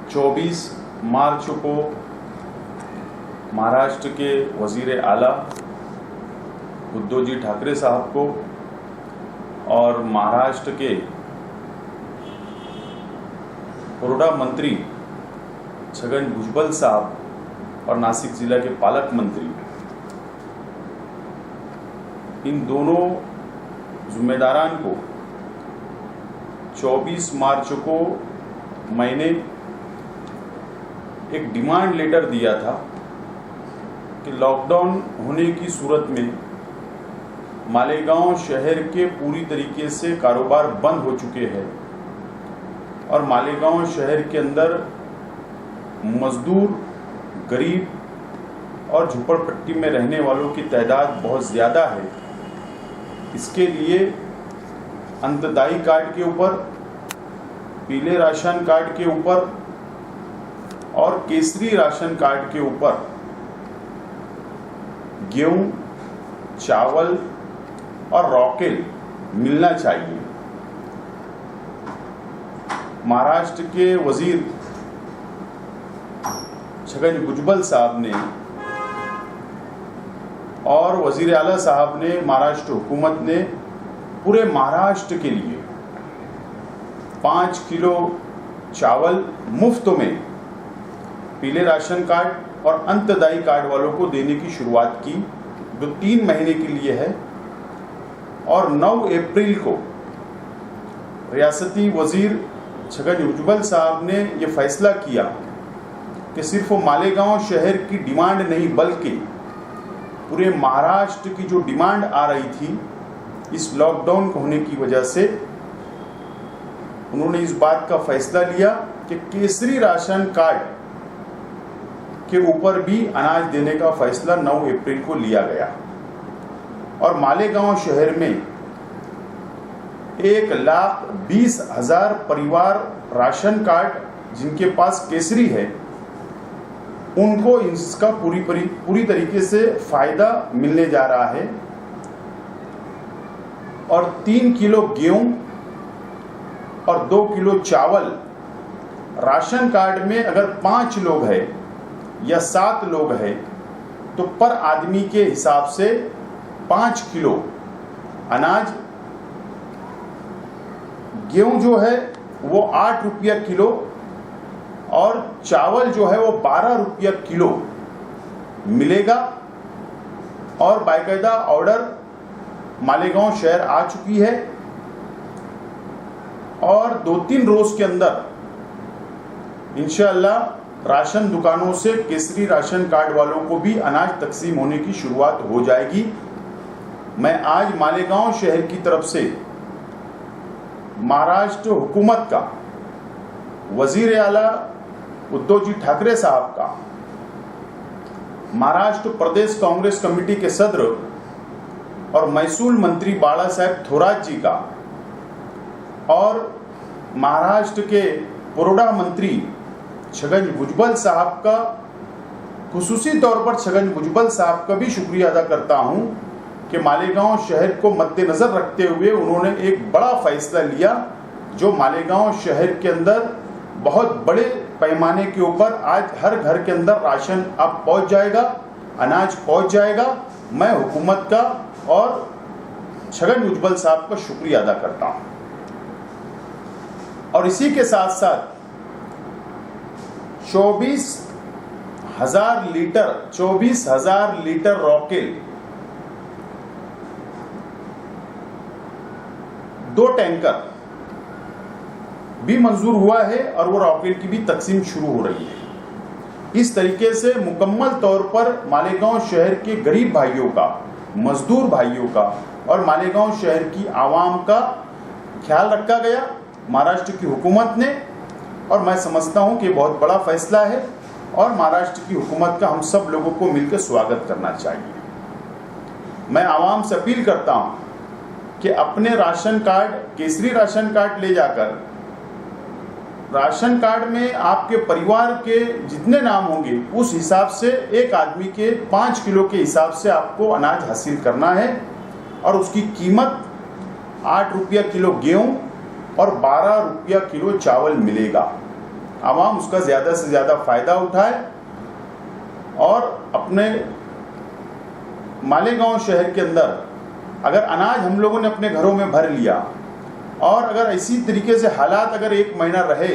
24 मार्च को महाराष्ट्र के वज़ीर आला उद्धव जी ठाकरे साहब को और महाराष्ट्र के पुरोडा मंत्री छगन भुजबल साहब और नासिक जिला के पालक मंत्री, इन दोनों जिम्मेदारान को 24 मार्च को मैंने एक डिमांड लेटर दिया था कि लॉकडाउन होने की सूरत में मालेगांव शहर के पूरी तरीके से कारोबार बंद हो चुके हैं और मालेगांव शहर के अंदर मजदूर, गरीब और झुपड़पट्टी में रहने वालों की तादाद बहुत ज़्यादा है। इसके लिए अंत्योदय कार्ड के ऊपर, पीले राशन कार्ड के ऊपर और केसरी राशन कार्ड के ऊपर गेहूं, चावल और रॉकेल मिलना चाहिए। महाराष्ट्र के वजीर छगन भुजबल साहब ने और वजीर आला साहब ने, महाराष्ट्र हुकूमत ने पूरे महाराष्ट्र के लिए 5 किलो चावल मुफ्त में पीले राशन कार्ड और अंत्योदय कार्ड वालों को देने की शुरुआत की, जो 3 महीने के लिए है। और 9 अप्रैल को रियासती वजीर छगन भुजबल साहब ने यह फैसला किया कि सिर्फ मालेगांव शहर की डिमांड नहीं बल्कि पूरे महाराष्ट्र की जो डिमांड आ रही थी इस लॉकडाउन होने की वजह से, उन्होंने इस बात का फैसला लिया कि केसरी राशन कार्ड के ऊपर भी अनाज देने का फैसला 9 अप्रैल को लिया गया। और मालेगांव शहर में 1,20,000 परिवार राशन कार्ड जिनके पास केसरी है, उनको इसका पूरी तरीके से फायदा मिलने जा रहा है। और 3 किलो गेहूं और 2 किलो चावल राशन कार्ड में अगर 5 लोग हैं या 7 लोग हैं तो पर आदमी के हिसाब से 5 किलो अनाज, गेहूं जो है वो 8 रुपया किलो और चावल जो है वो 12 रुपया किलो मिलेगा। और बाकायदा ऑर्डर मालेगांव शहर आ चुकी है और 2-3 रोज के अंदर इंशाअल्लाह राशन दुकानों से केसरी राशन कार्ड वालों को भी अनाज तकसीम होने की शुरुआत हो जाएगी। मैं आज मालेगांव शहर की तरफ से महाराष्ट्र हुकूमत का, वजीर आला उद्धव जी ठाकरे साहब का, महाराष्ट्र प्रदेश कांग्रेस कमेटी के सदर और महसूल मंत्री बाला साहेब थोरात जी का और महाराष्ट्र के पुरोडा मंत्री छगन भुजबल साहब का, खुसूसी तौर पर छगन भुजबल साहब का भी शुक्रिया अदा करता हूं कि मालेगांव शहर को मद्देनजर रखते हुए उन्होंने एक बड़ा फैसला लिया, जो मालेगांव शहर के अंदर बहुत बड़े पैमाने के ऊपर आज हर घर के अंदर राशन अब पहुंच जाएगा, अनाज पहुंच जाएगा। मैं हुकूमत का और छगन भुजबल साहब का शुक्रिया अदा करता हूं। और इसी के साथ साथ 24,000 लीटर रॉकेल, 2 टैंकर भी मंजूर हुआ है और वो रॉकेल की भी तकसीम शुरू हो रही है। इस तरीके से मुकम्मल तौर पर मालेगांव शहर के गरीब भाइयों का, मजदूर भाइयों का और मालेगांव शहर की आवाम का ख्याल रखा गया महाराष्ट्र की हुकूमत ने। और मैं समझता हूं कि बहुत बड़ा फैसला है और महाराष्ट्र की हुकूमत का हम सब लोगों को मिलकर स्वागत करना चाहिए। मैं आवाम से अपील करता हूं कि अपने ration card, Kesari ration card ले जाकर, राशन कार्ड में आपके परिवार के जितने नाम होंगे उस हिसाब से एक आदमी के 5 किलो के हिसाब से आपको अनाज हासिल करना है और उसकी कीमत 8 रुपया किलो गेहूं और 12 रुपया किलो चावल मिलेगा। आवाम उसका ज़्यादा से ज़्यादा फ़ायदा उठाए और अपने मालेगांव शहर के अंदर अगर अनाज हम लोगों ने अपने घरों में भर लिया और अगर इसी तरीके से हालात अगर 1 महीना रहे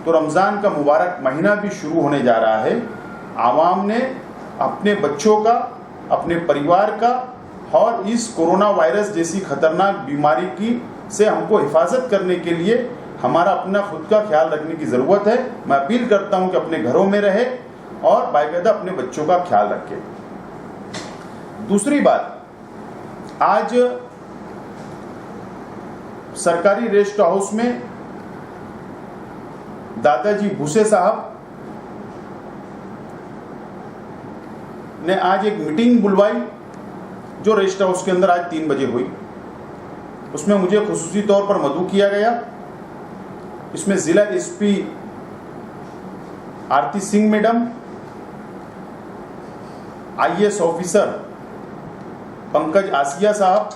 तो रमज़ान का मुबारक महीना भी शुरू होने जा रहा है। आवाम ने अपने बच्चों का, अपने परिवार का और इस कोरोना वायरस जैसी खतरनाक बीमारी की से हमको हिफाजत करने के लिए हमारा अपना खुद का ख्याल रखने की ज़रूरत है। मैं अपील करता हूं कि अपने घरों में रहे और बाकायदा अपने बच्चों का ख्याल रखें। दूसरी बात, आज सरकारी रेस्ट हाउस में दादाजी भूसे साहब ने आज एक मीटिंग बुलवाई जो रेस्ट हाउस के अंदर आज 3 बजे हुई। उसमें मुझे खुसूसी तौर पर मदऊ किया गया। इसमें जिला SP Aarti Singh madam, IAS officer Pankaj Asiya साहब,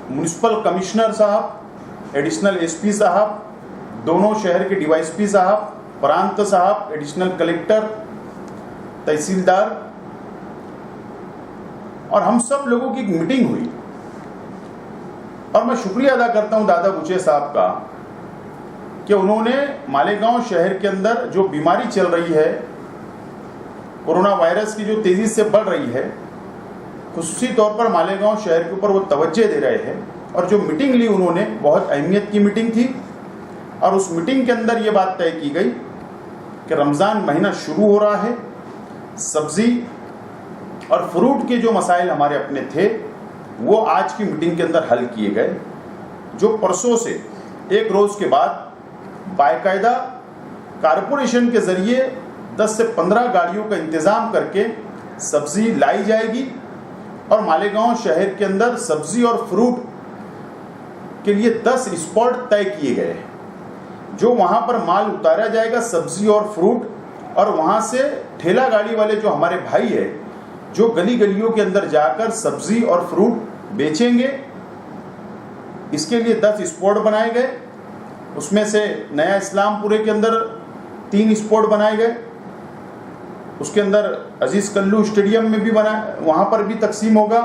म्युनिसिपल कमिश्नर साहब, एडिशनल एसपी साहब, दोनों शहर के डीवाईएसपी साहब, प्रांत साहब, एडिशनल कलेक्टर, तहसीलदार और हम सब लोगों की एक मीटिंग हुई। और मैं शुक्रिया अदा करता हूं दादा भूसे साहब का कि उन्होंने मालेगांव शहर के अंदर जो बीमारी चल रही है, कोरोना वायरस की जो तेजी से बढ़ रही है, खुसूसी तौर पर मालेगांव शहर के ऊपर वो तवज्जो दे रहे हैं। और जो मीटिंग ली उन्होंने, बहुत अहमियत की मीटिंग थी। और उस मीटिंग के अंदर ये बात तय की गई कि रमज़ान महीना शुरू हो रहा है, सब्जी और फ्रूट के जो मसाइल हमारे अपने थे वो आज की मीटिंग के अंदर हल किए गए। जो परसों से 1 रोज़ के बाद बाकायदा कारपोरेशन के ज़रिए 10 से 15 गाड़ियों का इंतज़ाम करके सब्ज़ी लाई जाएगी और मालेगांव शहर के अंदर सब्ज़ी और फ्रूट के लिए 10 स्पॉट तय किए गए हैं। जो वहाँ पर माल उतारा जाएगा सब्ज़ी और फ्रूट, और वहाँ से ठेला गाड़ी वाले जो हमारे भाई है जो गली गलियों के अंदर जाकर सब्ज़ी और फ्रूट बेचेंगे, इसके लिए 10 स्पॉट बनाए गए। उसमें से नया इस्लामपुरे के अंदर 3 स्पॉट बनाए गए। उसके अंदर अजीज़ कल्लू स्टेडियम में भी बना, वहाँ पर भी तकसीम होगा।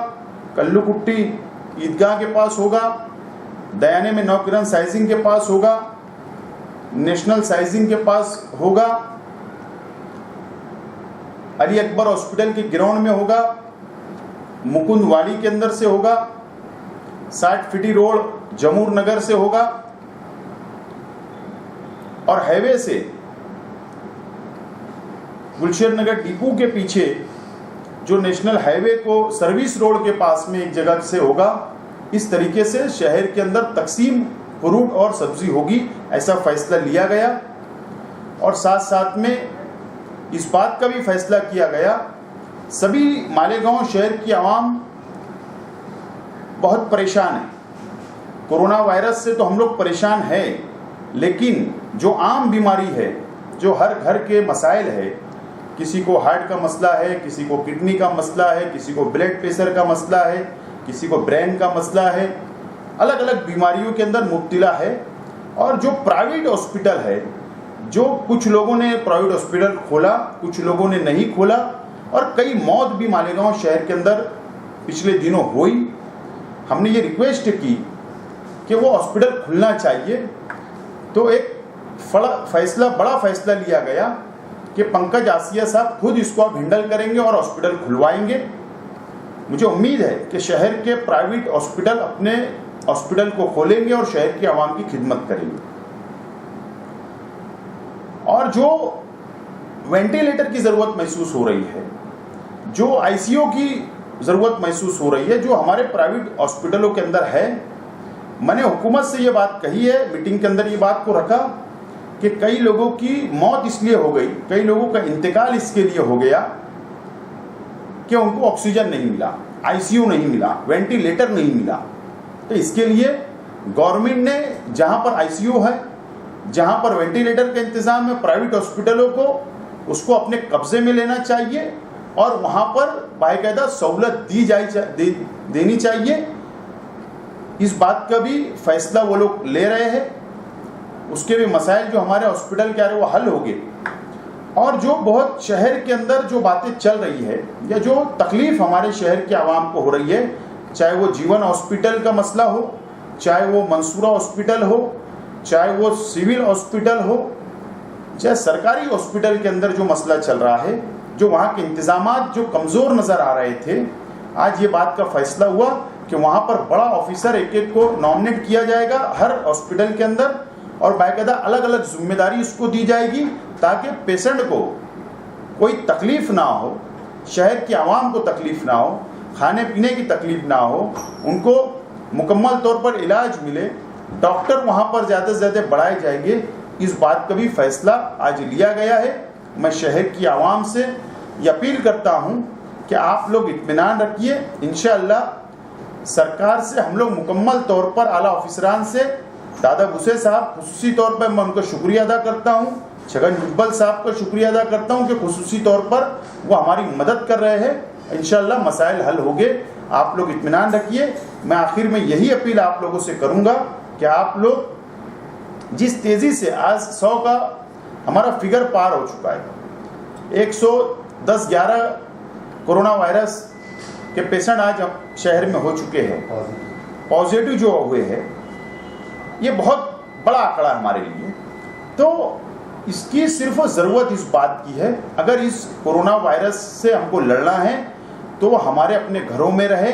कल्लू कुट्टी ईदगाह के पास होगा, दयाने में नौकिरन साइजिंग के पास होगा, नेशनल साइजिंग के पास होगा, अली अकबर हॉस्पिटल के ग्राउंड में होगा, मुकुंदवाड़ी के अंदर से होगा, 60 फीटी रोड जमूर नगर से होगा और हाईवे से गुलशेर नगर डिपो के पीछे जो नेशनल हाईवे को सर्विस रोड के पास में एक जगह से होगा। इस तरीके से शहर के अंदर तकसीम फ्रूट और सब्जी होगी, ऐसा फैसला लिया गया। और साथ साथ में इस बात का भी फैसला किया गया, सभी मालेगांव शहर की आवाम बहुत परेशान है। कोरोना वायरस से तो हम लोग परेशान हैं, लेकिन जो आम बीमारी है, जो हर घर के मसाइल है, किसी को हार्ट का मसला है, किसी को किडनी का मसला है, किसी को ब्लड प्रेशर का मसला है, किसी को ब्रेन का मसला है, अलग अलग बीमारियों के अंदर मुब्तला है। और जो प्राइवेट हॉस्पिटल है, जो कुछ लोगों ने प्राइवेट हॉस्पिटल खोला, कुछ लोगों ने नहीं खोला, और कई मौत भी मालेगांव शहर के अंदर पिछले दिनों हुई। हमने ये रिक्वेस्ट की कि वो हॉस्पिटल खुलना चाहिए, तो एक बड़ा फैसला लिया गया कि पंकज आसिया साहब खुद इसको आप हैंडल करेंगे और हॉस्पिटल खुलवाएंगे। मुझे उम्मीद है कि शहर के प्राइवेट हॉस्पिटल अपने हॉस्पिटल को खोलेंगे और शहर की आवाम की खिदमत करेंगे। और जो वेंटिलेटर की ज़रूरत महसूस हो रही है, जो आईसीयू की ज़रूरत महसूस हो रही है, जो हमारे प्राइवेट हॉस्पिटलों के अंदर है, मैंने हुकूमत से ये बात कही है, मीटिंग के अंदर ये बात को रखा कि कई लोगों की मौत इसलिए हो गई, कई लोगों का इंतकाल इसके लिए हो गया कि उनको ऑक्सीजन नहीं मिला, आईसीयू नहीं मिला, वेंटिलेटर नहीं मिला। तो इसके लिए गवर्नमेंट ने जहां पर आईसीयू है, जहां पर वेंटिलेटर का इंतजाम है, प्राइवेट हॉस्पिटलों को उसको अपने कब्जे में लेना चाहिए और वहां पर बाकायदा सहूलत देनी चाहिए। इस बात का भी फैसला वो लोग ले रहे हैं। उसके भी मसाइल जो हमारे हॉस्पिटल के आ रहे हैं वो हल हो गए। और जो बहुत शहर के अंदर जो बातें चल रही है या जो तकलीफ हमारे शहर के आवाम को हो रही है, चाहे वो जीवन हॉस्पिटल का मसला हो, चाहे वो मंसूरा हॉस्पिटल हो, चाहे वो सिविल हॉस्पिटल हो, चाहे सरकारी हॉस्पिटल के अंदर जो मसला चल रहा है, जो वहाँ के इंतजामात जो कमज़ोर नज़र आ रहे थे, आज ये बात का फैसला हुआ कि वहाँ पर बड़ा ऑफिसर एक एक को नॉमिनेट किया जाएगा हर हॉस्पिटल के अंदर, और बाकायदा अलग अलग जिम्मेदारी उसको दी जाएगी ताकि पेशेंट को कोई तकलीफ़ ना हो, शहर की आवाम को तकलीफ़ ना हो, खाने पीने की तकलीफ़ ना हो, उनको मुकम्मल तौर पर इलाज मिले, डॉक्टर वहाँ पर ज़्यादा से ज़्यादा बढ़ाए जाएंगे। इस बात का भी फैसला आज लिया गया है। मैं शहर की आवाम से ये अपील करता हूँ कि आप लोग इत्मीनान रखिए, इंशाअल्लाह सरकार से हम लोग मुकम्मल तौर पर आला ऑफिसरान से, दादा भूसे साहब खुसूसी तौर पर मैं उनका शुक्रिया अदा करता हूँ, छगन भुजबल साहब का शुक्रिया अदा करता हूँ कि खुसूसी तौर पर वो हमारी मदद कर रहे हैं। इंशाअल्लाह मसाइल हल हो गए, आप लोग इत्मीनान रखिए। मैं आखिर में यही अपील आप लोगों से करूँगा कि आप लोग जिस तेज़ी से आज 100 का हमारा फिगर पार हो चुका है, 110-11 कोरोना वायरस के पेशेंट आज शहर में हो चुके हैं, पॉजिटिव जो हुए हैं, ये बहुत बड़ा आंकड़ा है हमारे लिए। तो इसकी सिर्फ ज़रूरत इस बात की है, अगर इस कोरोना वायरस से हमको लड़ना है तो हमारे अपने घरों में रहे,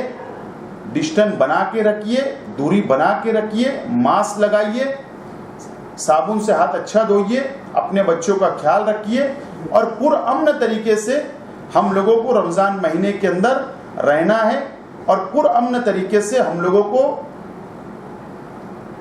डिस्टेंस बना के रखिए, दूरी बना के रखिए, मास्क लगाइए, साबुन से हाथ अच्छा धोइए, अपने बच्चों का ख्याल रखिए, और पुरअमन तरीके से हम लोगों को रमज़ान महीने के अंदर रहना है, और पुरअमन तरीके से हम लोगों को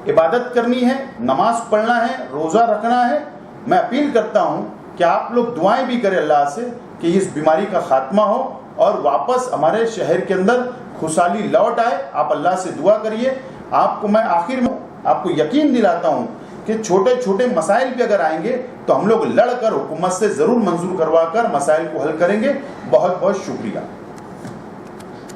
इबादत करनी है, नमाज पढ़ना है, रोज़ा रखना है। मैं अपील करता हूँ कि आप लोग दुआएं भी करें अल्लाह से कि इस बीमारी का खात्मा हो और वापस हमारे शहर के अंदर खुशहाली लौट आए। आप अल्लाह से दुआ करिए। आपको मैं आखिर में आपको यकीन दिलाता हूँ कि छोटे छोटे मसाइल भी अगर आएंगे तो हम लोग लड़कर हुकूमत से ज़रूर मंजूर करवा कर मसाइल को हल करेंगे। बहुत बहुत शुक्रिया।